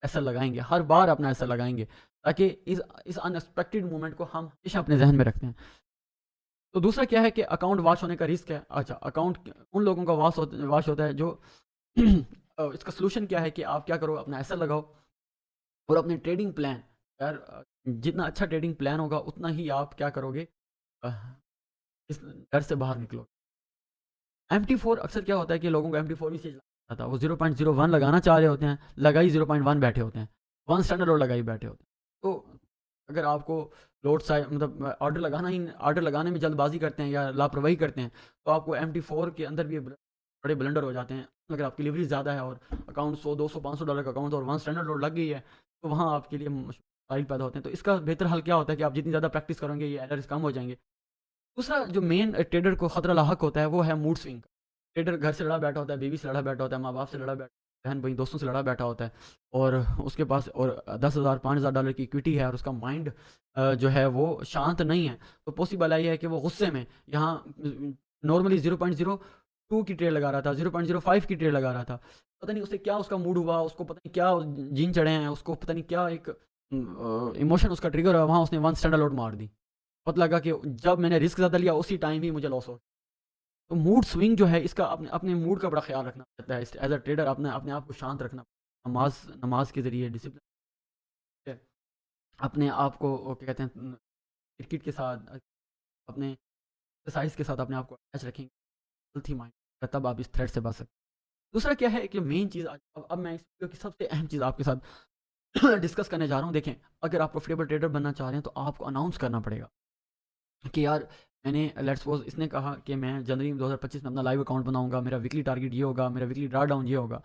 ऐसा लगाएंगे, हर बार अपना ऐसा लगाएंगे, ताकि इस अनएक्सपेक्टेड मूवमेंट को हम हमेशा अपने जहन में रखते हैं। तो दूसरा क्या है कि अकाउंट वॉश होने का रिस्क है। अच्छा, अकाउंट उन लोगों का वॉश होता है जो इसका सोल्यूशन क्या है कि आप क्या करो, अपना ऐसा लगाओ और अपने ट्रेडिंग प्लान, यार जितना अच्छा ट्रेडिंग प्लान होगा उतना ही आप क्या करोगे, अ, इस डर से बाहर निकलो। MT4 अक्सर क्या होता है कि लोगों को MT4 भी चीज़ आता था, वो 0.01 लगाना चाह रहे होते हैं, लगाई 0.1 बैठे होते हैं, वन स्टैंडर्ड लोड लगाई बैठे होते हैं। तो अगर आपको लोड साइज मतलब ऑर्डर लगाने में जल्दबाजी करते हैं या लापरवाही करते हैं, तो आपको MT4 के अंदर भी बड़े ब्लंडर हो जाते हैं। अगर आपकी डिलीवरी ज़्यादा है और अकाउंट 100 200 500 डॉलर का अकाउंट और वन स्टैंडर्ड लोड लग गई है, तो वहाँ आपके लिए मसाइल पैदा होते हैं। तो इसका बेहतर हल क्या होता है कि आप जितनी ज़्यादा प्रैक्टिस करेंगे ये एरर्स कम हो जाएंगे। दूसरा जो मेन ट्रेडर को खतरा लाहक होता है वो है मूड स्विंग। ट्रेडर घर से लड़ा बैठा होता है, बीवी से लड़ा बैठा होता है, माँ बाप से लड़ा बैठा, बहन भाई दोस्तों से लड़ा बैठा होता है, और उसके पास और 10,000 5,000 डॉलर की इक्विटी है और उसका माइंड जो है वो शांत नहीं है। तो पॉसिबल है ये है कि वो गुस्से में यहाँ नॉर्मली 0.02 की ट्रेड लगा रहा था, 0.05 की ट्रेड लगा रहा था, पता नहीं उससे क्या उसका मूड हुआ, उसको पता नहीं क्या जीन चढ़े हैं, उसको पता नहीं क्या एक इमोशन उसका ट्रिगर हुआ, वहाँ उसने वन स्टैंडर्ड लॉट मार दी। पता लगा कि जब मैंने रिस्क ज़्यादा लिया उसी टाइम ही मुझे लॉस हो। तो मूड स्विंग जो है इसका अपने अपने मूड का बड़ा ख्याल रखना पड़ता है एज अ ट्रेडर, अपने अपने आप को शांत रखना, नमाज नमाज के जरिए डिसिप्लिन, अपने आप को क्या कहते हैं, क्रिकेट के साथ, अपने एक्सरसाइज के साथ अपने आप को अटैच रखेंगे, हेल्थी माइंड, तब आप इस थ्रेड से बच सकते हैं। दूसरा क्या है कि मेन चीज़, अब मैं इस वीडियो की सबसे अहम चीज़ आपके साथ डिस्कस करने जा रहा हूँ। देखें, अगर आप प्रॉफिटेबल ट्रेडर बनना चाह रहे हैं तो आपको अनाउंस करना पड़ेगा कि यार मैंने लेट्स सपोज इसने कहा कि मैं जनवरी 2025 में अपना लाइव अकाउंट बनाऊंगा, मेरा वीकली टारगेट ये होगा, मेरा वीकली ड्रा डाउन ये होगा।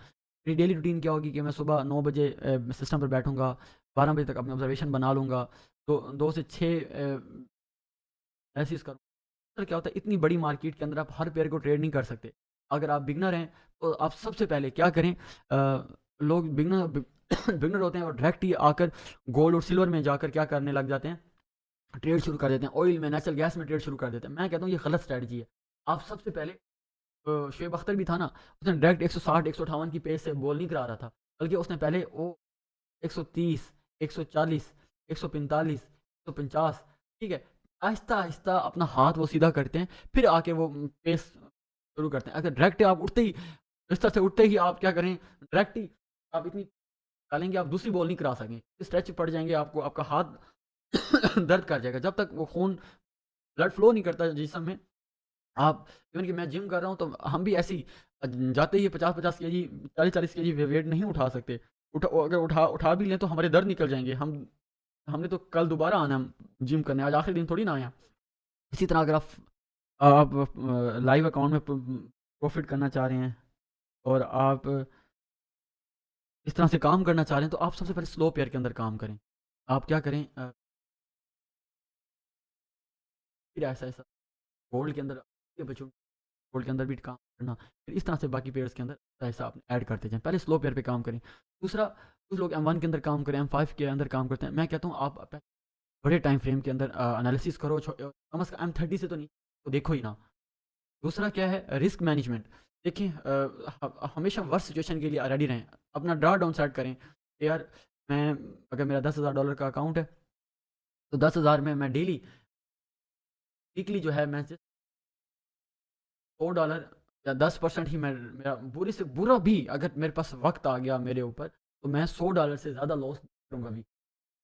मेरी डेली रूटीन क्या होगी कि मैं सुबह 9 बजे सिस्टम पर बैठूंगा, 12 बजे तक अपने ऑब्जर्वेशन बना लूँगा, तो 2 से 6 एनालिसिस करूँ। सर क्या होता है, इतनी बड़ी मार्केट के अंदर आप हर पेयर को ट्रेड नहीं कर सकते। अगर आप बिगनर हैं तो आप सबसे पहले क्या करें, लोग बिगनर बिगनर होते हैं और डायरेक्ट ही आकर गोल्ड और सिल्वर में जाकर क्या करने लग जाते हैं, ट्रेड शुरू कर देते हैं, ऑयल में, नेचुरल गैस में ट्रेड शुरू कर देते हैं। मैं कहता हूँ ये गलत स्ट्रैटेजी है। आप सबसे पहले शुएब अख्तर भी था ना, उसने डायरेक्ट 160 158 की पेस से बॉल नहीं करा रहा था, बल्कि उसने पहले वो 130 140 145 150, ठीक है, आहिस्ता आहिस्ता अपना हाथ वो सीधा करते हैं, फिर आके वो पेस शुरू करते हैं। अगर डायरेक्ट आप उठते ही इस तरह से उठते ही आप क्या करें, डायरेक्ट ही आप इतनी डालेंगे, आप दूसरी बॉल नहीं करा सकेंगे, स्ट्रेच पड़ जाएंगे, आपको आपका हाथ दर्द कर जाएगा। जब तक वो खून ब्लड फ्लो नहीं करता जिसम में, आप इवन कि मैं जिम कर रहा हूँ तो हम भी ऐसे ही जाते ही 50-50 केजी 40-40 केजी वेट नहीं उठा सकते। अगर उठा भी लें तो हमारे दर्द निकल जाएंगे। हमने तो कल दोबारा आना है जिम करने, आज आखिरी दिन थोड़ी ना आया। इसी तरह अगर आप लाइव अकाउंट में प्रॉफिट करना चाह रहे हैं और आप इस तरह से काम करना चाह रहे हैं, तो आप सबसे पहले स्लो पेयर के अंदर काम करें। आप क्या करें, फिर ऐसा ऐसा गोल्ड के अंदर ये बचो, गोल्ड के अंदर भी काम करना, फिर इस तरह से बाकी पेयर्स के अंदर ऐसा आप ऐड करते जाएं। पहले स्लो पेयर पे काम करें। दूसरा, कुछ लोग M1 के अंदर काम करें, M5 के अंदर काम करते हैं। मैं कहता हूँ आप बड़े टाइम फ्रेम के अंदर एनालिसिस करो, कम अज़ कम M30 से तो नहीं, तो देखो ही ना। दूसरा क्या है, रिस्क मैनेजमेंट। देखिए, हमेशा वर्स्ट सिचुएशन के लिए रेडी रहें, अपना ड्रा डाउन सेट करें कि यार मैं, अगर मेरा 10,000 डॉलर का अकाउंट है तो 10,000 में मैं डेली वीकली जो है मैं $100 या 10% ही मैं, मेरा बुरी से बुरा भी अगर मेरे पास वक्त आ गया मेरे ऊपर, तो मैं $100 से ज़्यादा लॉस नहीं करूँगा वीक।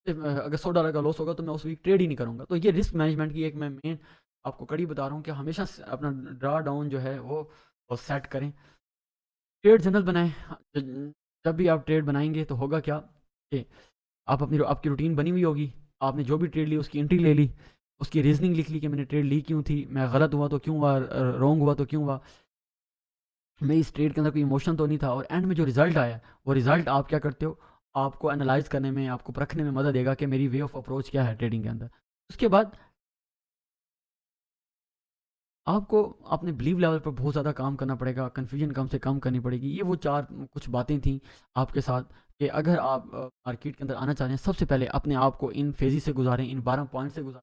अगर $100 का लॉस होगा तो मैं उस वीक ट्रेड ही नहीं करूँगा। तो ये रिस्क मैनेजमेंट की एक मैं मेन आपको कड़ी बता रहा हूँ कि हमेशा अपना ड्रा डाउन जो है वो सेट करें, ट्रेड जनरल बनाएं। जब भी आप ट्रेड बनाएंगे तो होगा क्या कि आप आपकी रूटीन बनी हुई होगी, आपने जो भी ट्रेड ली उसकी एंट्री ले ली, उसकी रीजनिंग लिख ली कि मैंने ट्रेड ली क्यों थी, मैं गलत हुआ तो क्यों हुआ, रॉन्ग हुआ तो क्यों हुआ। मैं इस ट्रेड के अंदर कोई इमोशन तो नहीं था, और एंड में जो रिजल्ट आया, वो रिजल्ट आप क्या करते हो, आपको एनालाइज करने में, आपको परखने में मदद देगा कि मेरी वे ऑफ अप्रोच क्या है ट्रेडिंग के अंदर। उसके बाद आपको अपने बिलीव लेवल पर बहुत ज़्यादा काम करना पड़ेगा, कन्फ्यूजन कम से कम करनी पड़ेगी। ये वो चार कुछ बातें थी आपके साथ, कि अगर आप मार्केट के अंदर आना चाह रहे हैं, सबसे पहले अपने आप को इन फेजी से गुजारें, इन 12 पॉइंट से गुजारें।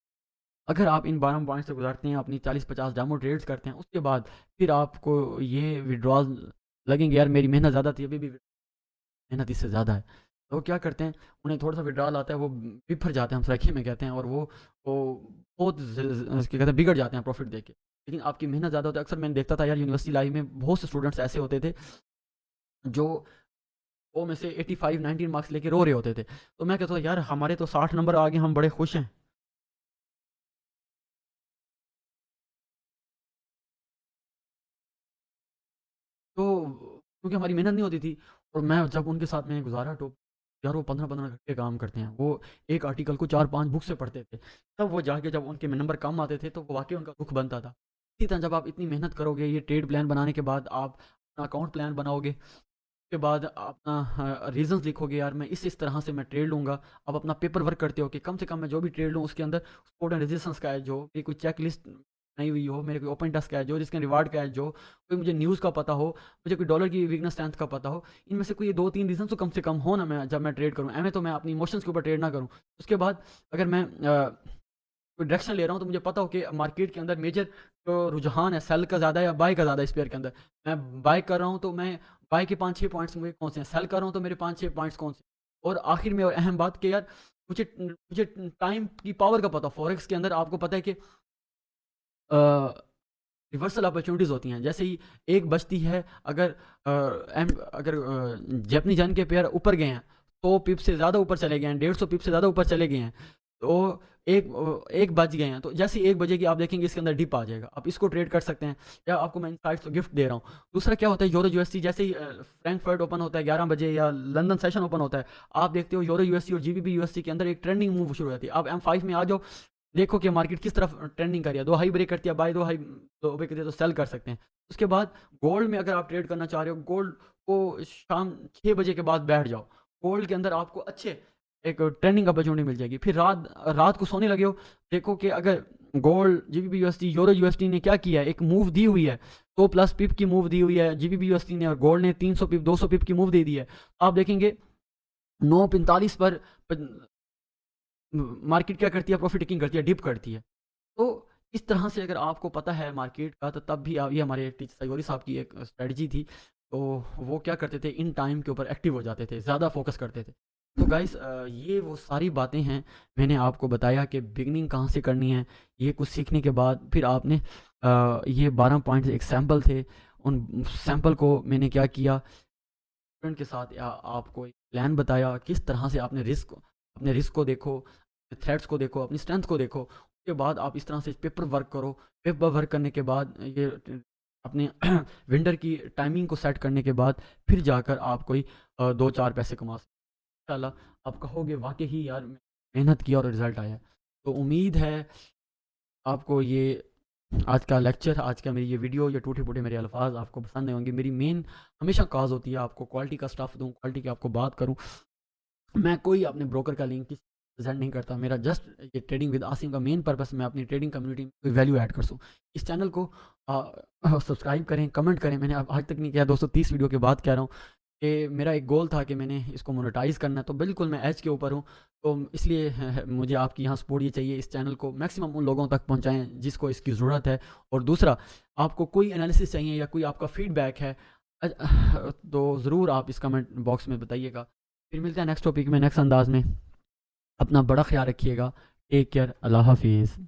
अगर आप इन 12 पॉइंट से गुजारते हैं, अपनी 40-50 डेमो ट्रेड्स करते हैं, उसके बाद फिर आपको ये विड्रॉल लगेंगे, यार मेरी मेहनत ज़्यादा थी, अभी भी मेहनत इससे ज़्यादा है। तो वो क्या करते हैं, उन्हें थोड़ा सा विड्रॉल आता है, वो बिफर जाते हैं, हम सराखी में कहते हैं, और वो बहुत क्या कहते हैं, बिगड़ जाते हैं प्रॉफिट देके। लेकिन आपकी मेहनत ज़्यादा होती है। अक्सर मैंने देखता था यार, यूनिवर्सिटी लाइफ में बहुत से स्टूडेंट्स ऐसे होते थे जो वो में से 85-19 मार्क्स लेके रो रहे होते थे। तो मैं कहता था यार, हमारे तो 60 नंबर आ गए, हम बड़े खुश हैं। तो क्योंकि हमारी मेहनत नहीं होती थी, और मैं जब उनके साथ में गुजारा, तो यार वो 15-15 घंटे काम करते हैं, वो एक आर्टिकल को 4-5 बुक से पढ़ते थे। तब वो जाके जब उनके में नंबर कम आते थे, तो वो वाकई उनका दुख बनता था। इसी तरह जब आप इतनी मेहनत करोगे, ये ट्रेड प्लान बनाने के बाद आप अपना अकाउंट प्लान बनाओगे, उसके बाद अपना रीजंस लिखोगे, यार मैं इस तरह से मैं ट्रेड लूँगा। आप अपना पेपर वर्क करते हो कि कम से कम मैं जो भी ट्रेड लूँ, उसके अंदर सपोर्ट एंड रेजिस्टेंस का है, जो मेरी कोई चेक लिस्ट नहीं हुई हो, मेरे कोई ओपन टेस्ट का है जो, जिसके रिवार्ड का है जो, कोई मुझे न्यूज़ का पता हो, मुझे कोई डॉलर की वीकनेस स्ट्रेंथ का पता हो। इनमें से कोई ये 2-3 रीज़न तो कम से कम हो ना, मैं जब मैं ट्रेड करूँ, एम तो मैं अपनी इमोशंस के ऊपर ट्रेड ना करूँ। उसके बाद अगर मैं कोई डायरेक्शन ले रहा हूँ, तो मुझे पता हो कि मार्केट के अंदर मेजर जो रुझान है, सेल का ज़्यादा है या बाय का ज़्यादा है इस पेयर के अंदर। मैं बाय कर रहा हूँ, तो मैं बाय के 5-6 पॉइंट्स मुझे कौन से हैं, सेल कर रहा हूँ तो मेरे 5-6 पॉइंट्स कौन से। और आखिर में और अहम बात कि यार, मुझे टाइम की पावर का पता, फॉरेक्स के अंदर आपको पता है कि रिवर्सल अपॉर्चुनिटीज़ होती हैं। जैसे ही एक बचती है, अगर अगर जापानी जान के पेयर ऊपर गए हैं, 100 पिप से ज़्यादा ऊपर चले गए हैं, 150 पिप से ज़्यादा ऊपर चले गए हैं, तो एक बच गए हैं, तो जैसे ही एक बजेगी, आप देखेंगे इसके अंदर डिप आ जाएगा। आप इसको ट्रेड कर सकते हैं, या आपको मैं इनसाइट्स तो गिफ्ट दे रहा हूँ। दूसरा क्या होता है, यूरो यूएसडी, जैसे ही फ्रैंकफर्ट ओपन होता है 11 बजे, या लंदन सेशन ओपन होता है, आप देखते हो यूरो यूएसडी और जीबीपी यूएसडी के अंदर एक ट्रेंडिंग मूव शुरू हो जाती है। आप M5 में आ जाओ, देखो कि मार्केट किस तरफ ट्रेंडिंग कर रही है, दो हाई ब्रेक करती है, बाय, दो ब्रेक करती है, तो सेल कर सकते हैं। उसके बाद गोल्ड में अगर आप ट्रेड करना चाह रहे हो, गोल्ड को शाम 6 बजे के बाद बैठ जाओ। गोल्ड के अंदर आपको अच्छे एक ट्रेंडिंग अपॉर्चुनिटी मिल जाएगी। फिर रात रात को सोने लगे हो, देखो कि अगर gold, GBP USD, euro USD ने क्या किया है, एक मूव दी हुई है, 100+ पिप की मूव दी हुई है जीबीपी यूएसडी ने, और गोल्ड ने 300 पिप, 200 पिप की मूव दे दी है। आप देखेंगे 9:45 पर मार्केट क्या करती है, प्रॉफिट टेकिंग करती है, डिप करती है। तो इस तरह से अगर आपको पता है मार्केट का, तो तब भी आप, ये हमारे टीचर सयोरी साहब की एक स्ट्रेटजी थी। तो वो क्या करते थे, इन टाइम के ऊपर एक्टिव हो जाते थे, ज़्यादा फोकस करते थे। तो गाइस, ये वो सारी बातें हैं, मैंने आपको बताया कि बिगनिंग कहाँ से करनी है। ये कुछ सीखने के बाद फिर आपने ये 12 पॉइंट्स एक सैम्पल थे, उन सैम्पल को मैंने क्या किया, स्टूडेंट के साथ या आपको एक प्लान बताया, किस तरह से आपने अपने रिस्क को देखो, थ्रेट्स को देखो, अपनी स्ट्रेंथ को देखो। उसके बाद आप इस तरह से पेपर वर्क करो। पेपर वर्क करने के बाद ये अपने विंडर की टाइमिंग को सेट करने के बाद फिर जाकर आप कोई 2-4 पैसे कमा सकते हैं। इंशाल्लाह आप कहोगे वाकई ही यार, मेहनत की और रिजल्ट आया। तो उम्मीद है आपको ये आज का लेक्चर, आज का मेरी ये वीडियो, ये टूटे-फूटे मेरे अल्फाज़ आपको पसंद आए होंगे। मेरी मेन हमेशा कॉज़ होती है आपको क्वालिटी का स्टफ़ दूँ, क्वालिटी की आपको बात करूँ। मैं कोई अपने ब्रोकर का लिंक किसी को प्रेज़ेंट नहीं करता। मेरा जस्ट ये ट्रेडिंग विद आसिम का मेन पर्पस, मैं अपनी ट्रेडिंग कम्युनिटी में कोई वैल्यू ऐड कर सकूँ। इस चैनल को सब्सक्राइब करें, कमेंट करें। मैंने अब आज तक नहीं किया, 230 वीडियो के बाद कह रहा हूँ कि मेरा एक गोल था कि मैंने इसको मोनेटाइज़ करना है, तो बिल्कुल मैं एज के ऊपर हूँ। तो इसलिए मुझे आपकी यहाँ सपोर्ट ये चाहिए, इस चैनल को मैक्सिमम उन लोगों तक पहुँचाएँ जिसको इसकी ज़रूरत है। और दूसरा, आपको कोई एनालिसिस चाहिए या कोई आपका फीडबैक है, तो ज़रूर आप इस कमेंट बॉक्स में बताइएगा। फिर मिलते हैं नेक्स्ट टॉपिक में, नेक्स्ट अंदाज में। अपना बड़ा ख्याल रखिएगा। टेक केयर, अल्लाह हाफिज़।